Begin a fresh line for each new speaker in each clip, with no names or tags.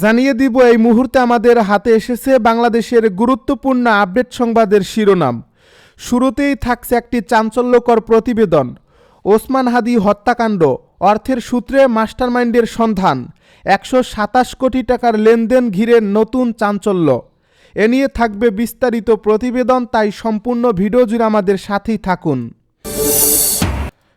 জানিয়ে দিব এই মুহূর্তে আমাদের হাতে এসেছে বাংলাদেশের গুরুত্বপূর্ণ আপডেট সংবাদের শিরোনাম। শুরুতেই থাকছে একটি চাঞ্চল্যকর প্রতিবেদন। ওসমান হাদি হত্যাকাণ্ড, অর্থের সূত্রে মাস্টারমাইন্ডের সন্ধান, 127 কোটি টাকার লেনদেন ঘিরে নতুন চাঞ্চল্য। এ নিয়ে থাকবে বিস্তারিত প্রতিবেদন, তাই সম্পূর্ণ ভিডিও জুড়ে আমাদের সাথেই থাকুন।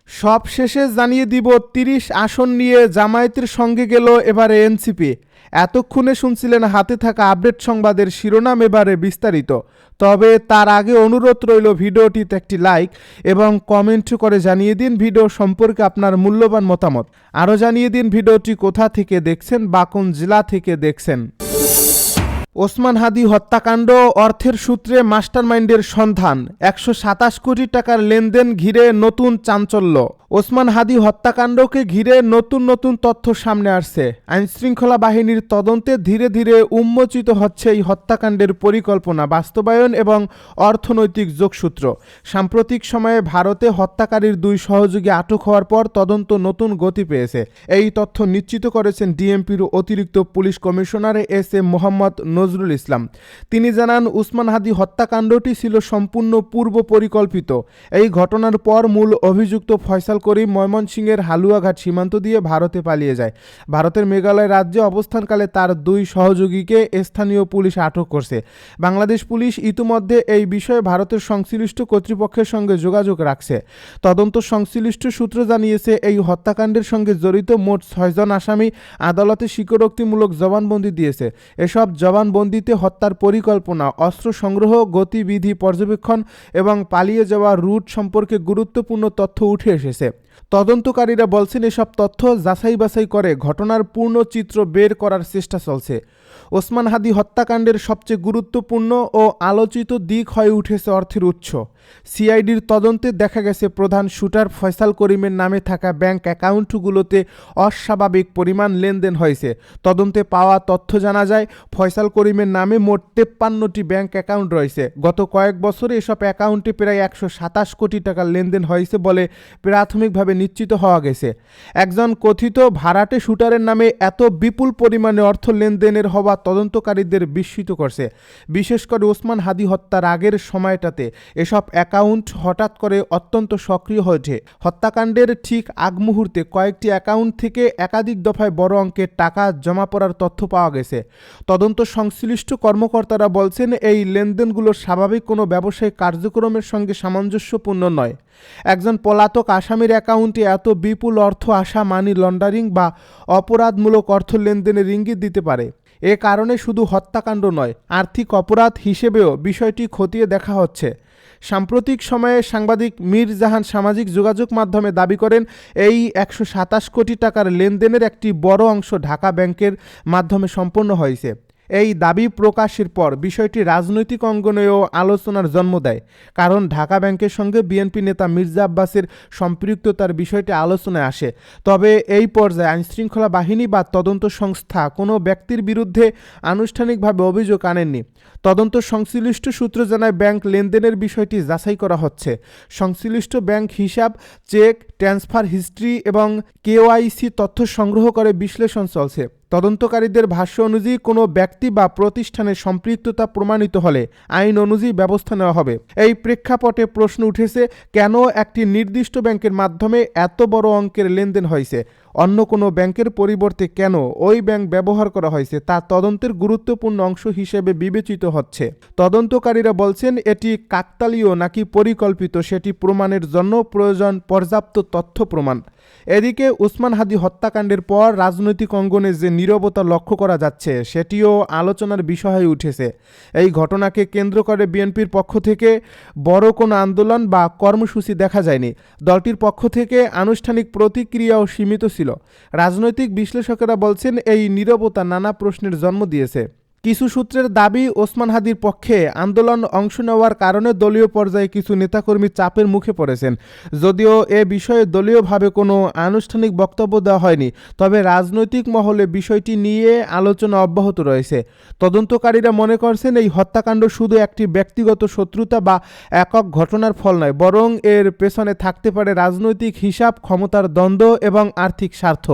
সব শেষে জানিয়ে দিব 30 আসন নিয়ে জামায়াতের সঙ্গে গেল এবারে এনসিপি। এতক্ষণে শুনছিলেন হাতে থাকা আপডেট সংবাদের শিরোনাম, এবারে বিস্তারিত। তবে তার আগে অনুরোধ রইল ভিডিওটিতে একটি লাইক এবং কমেন্ট করে জানিয়ে দিন ভিডিও সম্পর্কে আপনার মূল্যবান মতামত। আরও জানিয়ে দিন ভিডিওটি কোথা থেকে দেখছেন বা কোন জেলা থেকে দেখছেন। ওসমান হাদি হত্যাকাণ্ড, অর্থের সূত্রে মাস্টারমাইন্ডের সন্ধান, 127 কোটি টাকার লেনদেন ঘিরে নতুন চাঞ্চল্য। ওসমান হাদি হত্যাকাণ্ডকে ঘিরে নতুন নতুন তথ্য সামনে আসছে। আইনশৃঙ্খলা বাহিনীর তদন্তে ধীরে ধীরে উন্মোচিত হচ্ছে এই হত্যাকাণ্ডের পরিকল্পনা, বাস্তবায়ন এবং অর্থনৈতিক যোগসূত্র। সাম্প্রতিক সময়ে ভারতে হত্যাকারীর 2 সহযোগী আটক হওয়ার পর তদন্ত নতুন গতি পেয়েছে। এই তথ্য নিশ্চিত করেছেন ডিএমপির অতিরিক্ত police commissioner S M. Mohammad Nazrul Islam. তিনি জানান, ওসমান হাদি হত্যাকাণ্ডটি ছিল সম্পূর্ণ পূর্ব পরিকল্পিত। এই ঘটনার পর মূল অভিযুক্ত ফয়সাল করিম ময়মনসিংহের হালুয়াঘাট সীমান্ত দিয়ে ভারতে পালিয়ে যায়। ভারতের মেঘালয় রাজ্যে অবস্থানকালে তার 2 সহযোগীকে স্থানীয় পুলিশ আটক করছে। বাংলাদেশ পুলিশ ইতিমধ্যে এই বিষয়ে ভারতের সংশ্লিষ্ট কর্তৃপক্ষের সঙ্গে যোগাযোগ রাখছে। তদন্ত সংশ্লিষ্ট সূত্র জানিয়েছে, এই হত্যাকাণ্ডের সঙ্গে জড়িত মোট 6 জন আসামি আদালতে স্বীকারোক্তিমূলক জবানবন্দি দিয়েছে। এসব জবানবন্দিতে হত্যার পরিকল্পনা, অস্ত্র সংগ্রহ, গতিবিধি পর্যবেক্ষণ এবং পালিয়ে যাওয়া রুট সম্পর্কে গুরুত্বপূর্ণ তথ্য উঠে এসেছে। তদন্তকারীরা বলছেন, এসব তথ্য যাচাই বাছাই করে ঘটনার পূর্ণ চিত্র বের করার চেষ্টা চলছে। ওসমান হাদি হত্যাকাণ্ডের সবচেয়ে গুরুত্বপূর্ণ ও আলোচিত দিক হয়ে উঠেছে অর্থের উৎস। সিআইডির তদন্তে দেখা গেছে, প্রধান শুটার ফয়সাল করিমের নামে থাকা ব্যাংক অ্যাকাউন্টগুলোতে অস্বাভাবিক পরিমাণ লেনদেন হয়েছে। তদন্তে পাওয়া তথ্য জানা যায়, ফয়সাল করিমের নামে মোট 53টি ব্যাংক অ্যাকাউন্ট রয়েছে। গত কয়েক বছরে এসব অ্যাকাউন্টে প্রায় 127 কোটি টাকার লেনদেন হয়েছে বলে প্রাথমিকভাবে নিশ্চিত হওয়া গেছে। একজন কথিত ভাড়াটে শুটারের নামে এত বিপুল পরিমাণে অর্থ লেনদেনের হওয়া তদন্তকারীদের বিস্মিত করছে। বিশেষ করে ওসমান হাদি হত্যার আগের সময়টাতে এসব অ্যাকাউন্ট হঠাৎ করে অত্যন্ত সক্রিয় হয়ে ওঠে। হত্যাকাণ্ডের ঠিক আগ মুহূর্তে কয়েকটি অ্যাকাউন্ট থেকে একাধিক দফায় বড় অঙ্কের টাকা জমা পড়ার তথ্য পাওয়া গেছে। তদন্ত সংশ্লিষ্ট কর্মকর্তারা বলছেন, এই লেনদেনগুলো স্বাভাবিক কোনো ব্যবসায়িক কার্যক্রমের সঙ্গে সামঞ্জস্যপূর্ণ নয়। একজন পলাতক আসামির অ্যাকাউন্টে এত বিপুল অর্থ আসা মানি লন্ডারিং বা অপরাধমূলক অর্থ লেনদেনের ইঙ্গিত দিতে পারে। এ কারণে শুধু হত্যাকাণ্ড নয়, আর্থিক অপরাধ হিসেবেও বিষয়টি খতিয়ে দেখা হচ্ছে। সাম্প্রতিক সময়ে সাংবাদিক মীর জাহান সামাজিক যোগাযোগ মাধ্যমে দাবি করেন, এই 127 কোটি টাকার লেনদেনের একটি বড় অংশ ঢাকা ব্যাংকের মাধ্যমে সম্পন্ন হয়েছে। এই দাবি প্রকাশের পর বিষয়টি রাজনৈতিক অঙ্গনেও আলোচনার জন্ম দেয়, কারণ ঢাকা ব্যাংকের সঙ্গে বিএনপি নেতা মির্জা আব্বাসের সম্পৃক্ততার বিষয়টি আলোচনায় আসে। তবে এই পর্যায়ে আইনশৃঙ্খলা বাহিনী বা তদন্ত সংস্থা কোনো ব্যক্তির বিরুদ্ধে আনুষ্ঠানিকভাবে অভিযোগ আনেননি। তদন্ত সংশ্লিষ্ট সূত্র জানায়, ব্যাংক লেনদেনের বিষয়টি যাচাই করা হচ্ছে। সংশ্লিষ্ট ব্যাংক হিসাব, চেক, ট্রান্সফার হিস্ট্রি এবং কেওয়াইসি তথ্য সংগ্রহ করে বিশ্লেষণ চলছে। তদন্তকারীদের ভাষ্য অনুযায়ী কোনো ব্যক্তি বা প্রতিষ্ঠানের সম্পৃক্ততা প্রমাণিত হলে আইন অনুযায়ী ব্যবস্থা নেওয়া হবে। এই প্রেক্ষাপটে প্রশ্ন উঠেছে, কেন একটি নির্দিষ্ট ব্যাংকের মাধ্যমে এত বড় অঙ্কের লেনদেন হয়েছে? অন্য কোনো ব্যাংকের পরিবর্তে কেন ওই ব্যাংক ব্যবহার করা হয়েছে তা তদন্তের গুরুত্বপূর্ণ অংশ হিসেবে বিবেচিত হচ্ছে। তদন্তকারীরা বলছেন, এটি কাকতালীয় নাকি পরিকল্পিত সেটি প্রমাণের জন্য প্রয়োজন পর্যাপ্ত তথ্য প্রমাণ। এদিকে ওসমান হাদি হত্যাকাণ্ডের পর রাজনৈতিক অঙ্গনে যে নীরবতা লক্ষ্য করা যাচ্ছে সেটিও আলোচনার বিষয় হয়ে উঠেছে। এই ঘটনাকে কেন্দ্র করে বিএনপির পক্ষ থেকে বড় কোনো আন্দোলন বা কর্মসূচি দেখা যায়নি। দলটির পক্ষ থেকে আনুষ্ঠানিক প্রতিক্রিয়াও সীমিত ছিল। রাজনৈতিক বিশ্লেষকেরা বলছেন, এই নীরবতা নানা প্রশ্নের জন্ম দিয়েছে। কিছু সূত্রের দাবি, ওসমান হাদির পক্ষে আন্দোলন অংশ নেওয়ার কারণে দলীয় পর্যায়ে কিছু নেতাকর্মী চাপের মুখে পড়েছেন। যদিও এ বিষয়ে দলীয়ভাবে কোনো আনুষ্ঠানিক বক্তব্য দেওয়া হয়নি, তবে রাজনৈতিক মহলে বিষয়টি নিয়ে আলোচনা অব্যাহত রয়েছে। তদন্তকারীরা মনে করছেন এই হত্যাকাণ্ড শুধু একটি ব্যক্তিগত শত্রুতা বা একক ঘটনার ফল নয়, বরং এর পেছনে থাকতে পারে রাজনৈতিক হিসাব, ক্ষমতার দ্বন্দ্ব এবং আর্থিক স্বার্থ।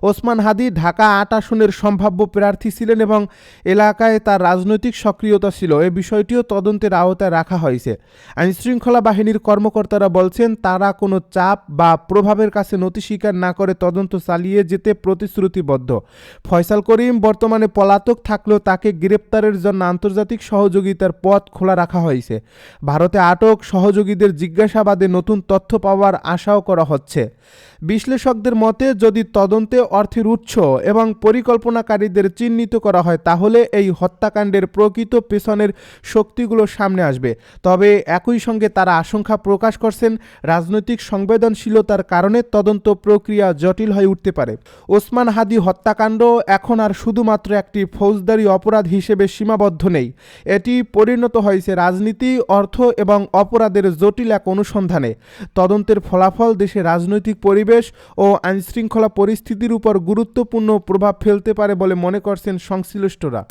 ওসমান হাদি ঢাকা ৮ আসনের সম্ভাব্য প্রার্থী ছিলেন এবং এলাকায় তার রাজনৈতিক সক্রিয়তা ছিল। এই বিষয়টিও তদন্তের আওতায় রাখা হয়েছে। আইনশৃঙ্খলা বাহিনীর কর্মকর্তারা বলছেন, তারা কোনো চাপ বা প্রভাবের কাছে নতি স্বীকার না করে তদন্ত চালিয়ে যেতে প্রতিশ্রুতিবদ্ধ। ফয়সাল করিম বর্তমানে পলাতক থাকলেও তাকে গ্রেপ্তারের জন্য আন্তর্জাতিক সহযোগিতার পথ খোলা রাখা হয়েছে। ভারতে আটক সহযোগীদের জিজ্ঞাসাবাদে নতুন তথ্য পাওয়ার আশাও করা হচ্ছে। বিশ্লেষকদের মতে, যদি তদন্তে অর্থের উৎস এবং পরিকল্পনাকারীদের চিহ্নিত করা হয়, তাহলে এই হত্যাকাণ্ডের প্রকৃত পেছনের শক্তিগুলো সামনে আসবে। তবে একই সঙ্গে তারা আশঙ্কা প্রকাশ করছেন, রাজনৈতিক সংবেদনশীলতার কারণে তদন্ত প্রক্রিয়া জটিল হয়ে উঠতে পারে। ওসমান হাদি হত্যাকাণ্ড এখন আর শুধুমাত্র একটি ফৌজদারি অপরাধ হিসেবে সীমাবদ্ধ নেই। এটি পরিণত হয়েছে রাজনীতি, অর্থ এবং অপরাধের জটিল এক অনুসন্ধানে। তদন্তের ফলাফল দেশে রাজনৈতিক পরিবেশ ও আইনশৃঙ্খলা পরিস্থিতির উপর গুরুত্বপূর্ণ প্রভাব ফেলতে পারে বলে মনে করছেন সংশ্লিষ্টরা।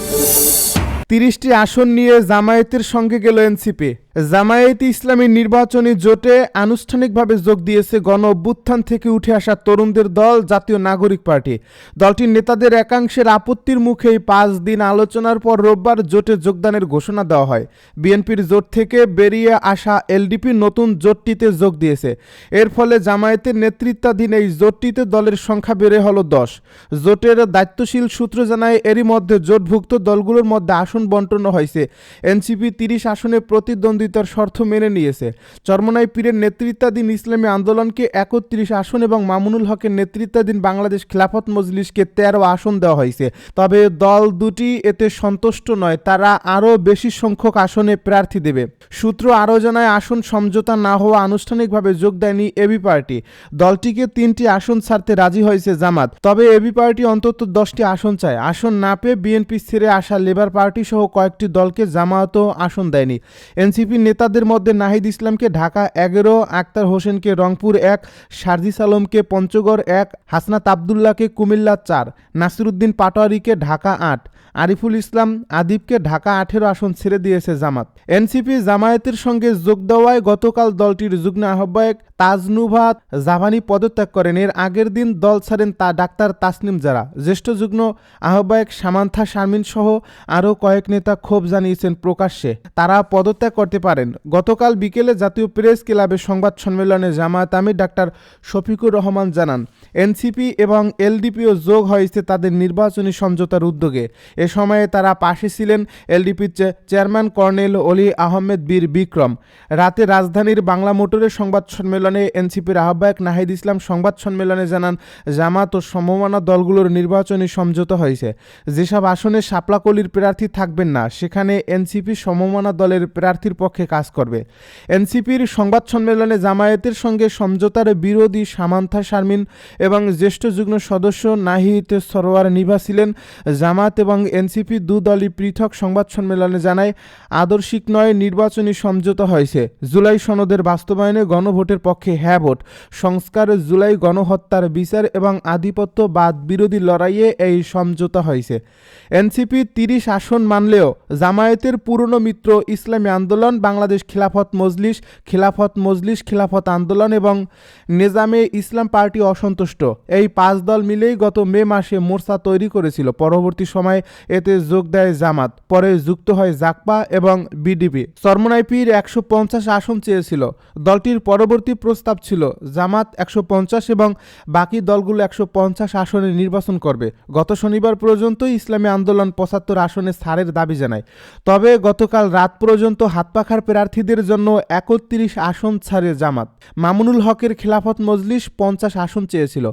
৩০টি আসন নিয়ে জামায়াতের সঙ্গে গেল এনসিপি। জামায়াতে ইসলামী নির্বাচনী জোটে আনুষ্ঠানিকভাবে যোগ দিয়েছে গণ অভ্যুত্থান থেকে উঠে আসা তরুণদের দল জাতীয় নাগরিক পার্টি। দলটির নেতাদের একাংশের আপত্তির মুখেই ৫ দিন আলোচনার পর রোববার জোটে যোগদানের ঘোষণা দেওয়া হয়। বিএনপির জোট থেকে বেরিয়ে আসা এলডিপি নতুন জোটটিতে যোগ দিয়েছে। এর ফলে জামায়াতের নেতৃত্বাধীন এই জোটটিতে দলের সংখ্যা বেড়ে হল ১০। জোটের দায়িত্বশীল সূত্র জানায়, এরই মধ্যে জোটভুক্ত দলগুলোর মধ্যে আসন বন্টন হয়েছে। এনসিপি ৩০ আসনে প্রতিদ্বন্দ্বিতার শর্ত মেনে নিয়েছে। চরমোনাই পীরের নেতৃত্বাধীন ইসলামী আন্দোলনকে ৩১ আসন এবং মামুনুল হকের নেতৃত্বাধীন বাংলাদেশ খিলাফত মজলিসকে ১৩ আসন দেওয়া হয়েছে। তবে দল দুটি এতে সন্তুষ্ট নয়, তারা আরও বেশি সংখ্যক আসনে প্রার্থী দেবে। সূত্র আরও জানায়, আসন সমঝোতা না হওয়া আনুষ্ঠানিকভাবে যোগ দেয়নি এবি পার্টি। দলটিকে ৩টি আসন ছাড়তে রাজি হয়েছে জামাত। তবে এবি পার্টি অন্তত ১০টি আসন চায়। আসন না পেয়ে বিএনপি ছেড়ে আসা লেবার পার্টি সহ কয়েকটি দলকে জামায়াতও আসন দেয়নি। এনসিপি নেতাদের মধ্যে নাহিদ ইসলামকে ঢাকা ১১, আক্তার হোসেনকে রংপুর ১, সার্জিস আলমকে পঞ্চগড় ১, হাসনাত আবদুল্লাহকে কুমিল্লা ৪, নাসিরউদ্দিন পাটোয়ারিকে ঢাকা ৮, আরিফুল ইসলাম আদিবকে ঢাকা ১৮ আসন ছেড়ে দিয়েছে জামাত। এনসিপি জামায়াতের সঙ্গে যোগ দেওয়ায় গতকাল দলটির যুগ্ম আহ্বায়ক তাজনুভাত জাভানি পদত্যাগ করেন। এর আগের দিন দল ছাড়েন ডাক্তার তাসনিম জারা। জ্যেষ্ঠ যুগ্ম আহ্বায়ক সামান্থা শারমিন সহ আরও কয়েক নেতা ক্ষোভ জানিয়েছেন প্রকাশ্যে, তারা পদত্যাগ করতে পারেন। গতকাল বিকেলে জাতীয় প্রেস ক্লাবে সংবাদ সম্মেলনে জামায়াত আমির ডাক্তার শফিকুর রহমান জানান, এনসিপি এবং এলডিপিও যোগ হয়েছে তাদের নির্বাচনী সমঝোতার উদ্যোগে। এ সময়ে তারা পাশে ছিলেন এলডিপির চেয়ারম্যান কর্নেল অলি আহমেদ বীর বিক্রম। রাতে রাজধানীর বাংলা মোটরের সংবাদ সম্মেলনে এনসিপির আহ্বায়ক নাহিদ ইসলাম সংবাদ সম্মেলনে জানান, জামাত ও সমমনা দলগুলোর নির্বাচনী সমঝোতা হয়েছে। যেসব আসনে শাপলাকলির প্রার্থী থাকবেন না, সেখানে এনসিপি সমমনা দলের প্রার্থীর পক্ষে কাজ করবে। এনসিপির সংবাদ সম্মেলনে জামায়াতের সঙ্গে সমঝোতার বিরোধী সামান্থা শারমিন এবং জ্যেষ্ঠ যুগ্ম সদস্য নাহিদ সরোয়ার নিভা ছিলেন। জামাত এবং এনসিপি দুদলই পৃথক সংবাদ সম্মেলনে জানায়, আদর্শিক নয়, নির্বাচনী সমঝোতা হয়েছে। জুলাই সনদের বাস্তবায়নে গণভোটের পক্ষে হ্যাঁ ভোট, সংস্কার, জুলাই গণহত্যার বিচার এবং আধিপত্যবাদ বিরোধী লড়াইয়ে এই সমঝোতা হয়েছে। এনসিপি ৩০ আসন মানলেও জামায়াতের পুরনো মিত্র ইসলামী আন্দোলন, বাংলাদেশ খিলাফত মজলিস, খিলাফত আন্দোলন এবং নেজামে ইসলাম পার্টি অসন্তুষ্ট। এই ৫ দল মিলেই গত মে মাসে মোর্চা তৈরি করেছিল। পরবর্তী সময়ে এতে যোগ দেয় জামাত, পরে যুক্ত হয় জাকপা এবং বিডিপি। চরমোনাই পীর ১৫০ আসন চেয়েছিল। দলটির পরবর্তী প্রস্তাব ছিল জামাত ১৫০ এবং বাকি দলগুলো ১৫০ আসনে নির্বাচন করবে। গত শনিবার পর্যন্ত ইসলামী আন্দোলন ৭৫ আসনে ছাড়ের দাবি জানায়। তবে গতকাল রাত পর্যন্ত হাতপাখার প্রার্থীদের জন্য ৩১ আসন ছাড়ে জামাত। মামুনুল হকের খিলাফত মজলিস ৫০ আসন চেয়েছিল।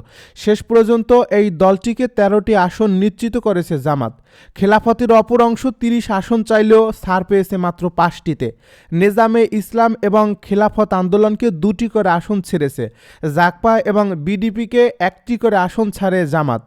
শেষ পর্যন্ত এই দলটিকে ১৩টি আসন নিশ্চিত করেছে জামাত। খেলাফতের অপর অংশ ৩০ আসন চাইলেও ছাড় পেয়েছে মাত্র ৫টিতে। নেজামে ইসলাম এবং খেলাফত আন্দোলনকে ২টি করে আসন ছেড়েছে। জাকপা এবং বিডিপিকে ১টি করে আসন ছাড়ে জামাত।